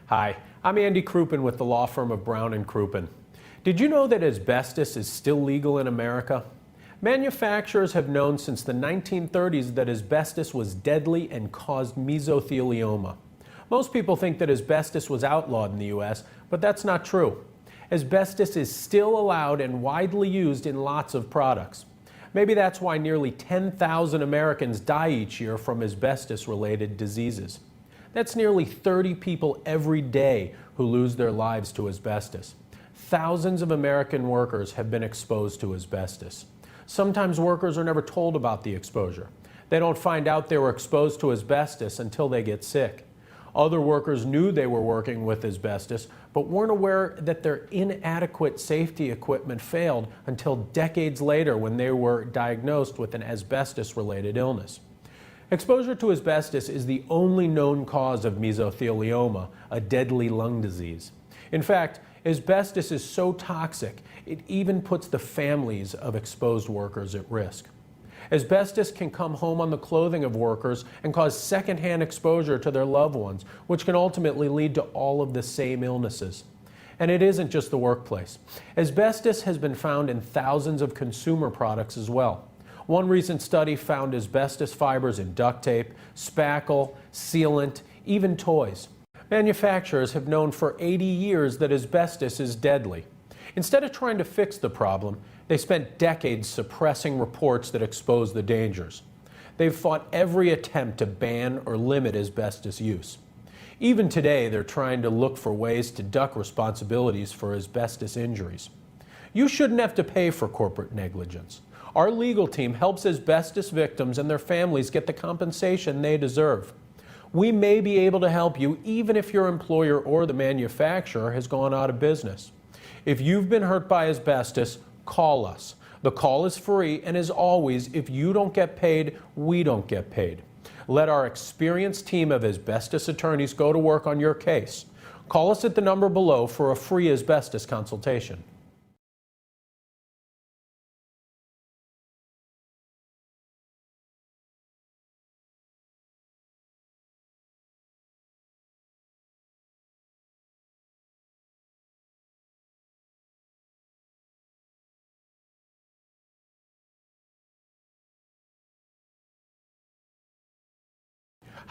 Hi, I'm Andy Crouppen with the law firm of Brown and Crouppen. Did you know that asbestos is still legal in America? Manufacturers have known since the 1930s that asbestos was deadly and caused mesothelioma. Most people think that asbestos was outlawed in the U.S., but that's not true. Asbestos is still allowed and widely used in lots of products. Maybe that's why nearly 10,000 Americans die each year from asbestos-related diseases. That's nearly 30 people every day who lose their lives to asbestos. Thousands of American workers have been exposed to asbestos. Sometimes workers are never told about the exposure. They don't find out they were exposed to asbestos until they get sick. Other workers knew they were working with asbestos, but weren't aware that their inadequate safety equipment failed until decades later when they were diagnosed with an asbestos-related illness. Exposure to asbestos is the only known cause of mesothelioma, a deadly lung disease. In fact, asbestos is so toxic, it even puts the families of exposed workers at risk. Asbestos can come home on the clothing of workers and cause secondhand exposure to their loved ones, which can ultimately lead to all of the same illnesses. And it isn't just the workplace. Asbestos has been found in thousands of consumer products as well. One recent study found asbestos fibers in duct tape, spackle, sealant, even toys. Manufacturers have known for 80 years that asbestos is deadly. Instead of trying to fix the problem, they spent decades suppressing reports that expose the dangers. They've fought every attempt to ban or limit asbestos use. Even today, they're trying to look for ways to duck responsibilities for asbestos injuries. You shouldn't have to pay for corporate negligence. Our legal team helps asbestos victims and their families get the compensation they deserve. We may be able to help you even if your employer or the manufacturer has gone out of business. If you've been hurt by asbestos, call us. The call is free, and as always, if you don't get paid, we don't get paid. Let our experienced team of asbestos attorneys go to work on your case. Call us at the number below for a free asbestos consultation.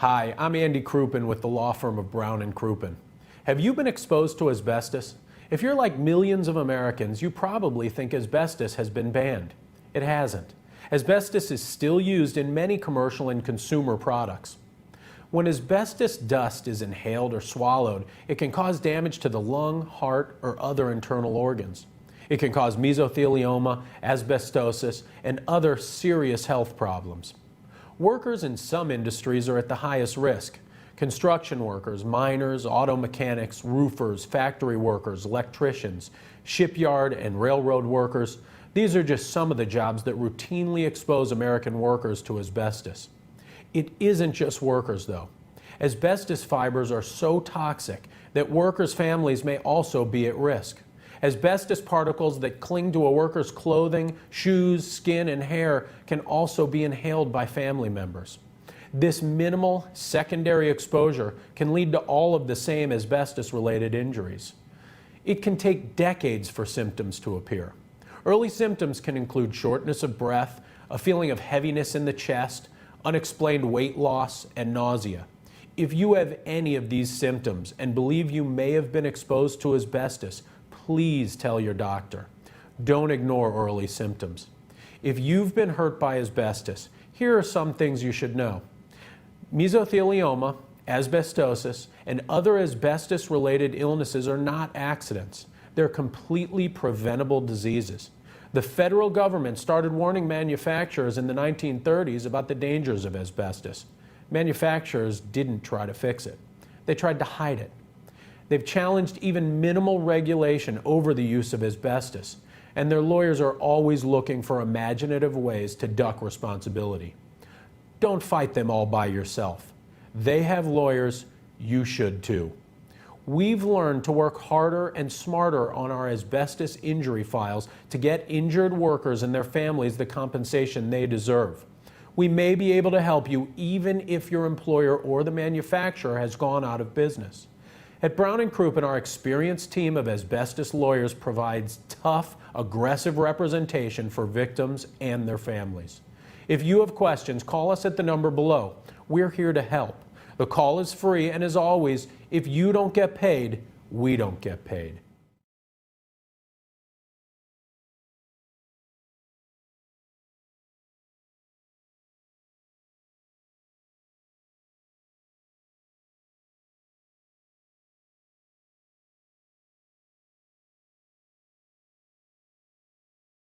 Hi, I'm Andy Crouppen with the law firm of Brown and Crouppen. Have you been exposed to asbestos? If you're like millions of Americans, you probably think asbestos has been banned. It hasn't. Asbestos is still used in many commercial and consumer products. When asbestos dust is inhaled or swallowed, it can cause damage to the lung, heart, or other internal organs. It can cause mesothelioma, asbestosis, and other serious health problems. Workers in some industries are at the highest risk. Construction workers, miners, auto mechanics, roofers, factory workers, electricians, shipyard and railroad workers. These are just some of the jobs that routinely expose American workers to asbestos. It isn't just workers, though. Asbestos fibers are so toxic that workers' families may also be at risk. Asbestos particles that cling to a worker's clothing, shoes, skin, and hair can also be inhaled by family members. This minimal secondary exposure can lead to all of the same asbestos-related injuries. It can take decades for symptoms to appear. Early symptoms can include shortness of breath, a feeling of heaviness in the chest, unexplained weight loss, and nausea. If you have any of these symptoms and believe you may have been exposed to asbestos, please tell your doctor. Don't ignore early symptoms. If you've been hurt by asbestos, here are some things you should know. Mesothelioma, asbestosis, and other asbestos-related illnesses are not accidents. They're completely preventable diseases. The federal government started warning manufacturers in the 1930s about the dangers of asbestos. Manufacturers didn't try to fix it. They tried to hide it. They've challenged even minimal regulation over the use of asbestos, and their lawyers are always looking for imaginative ways to duck responsibility. Don't fight them all by yourself. They have lawyers, you should too. We've learned to work harder and smarter on our asbestos injury files to get injured workers and their families the compensation they deserve. We may be able to help you even if your employer or the manufacturer has gone out of business. At Brown and Crouppen, our experienced team of asbestos lawyers provides tough, aggressive representation for victims and their families. If you have questions, call us at the number below. We're here to help. The call is free, and as always, if you don't get paid, we don't get paid.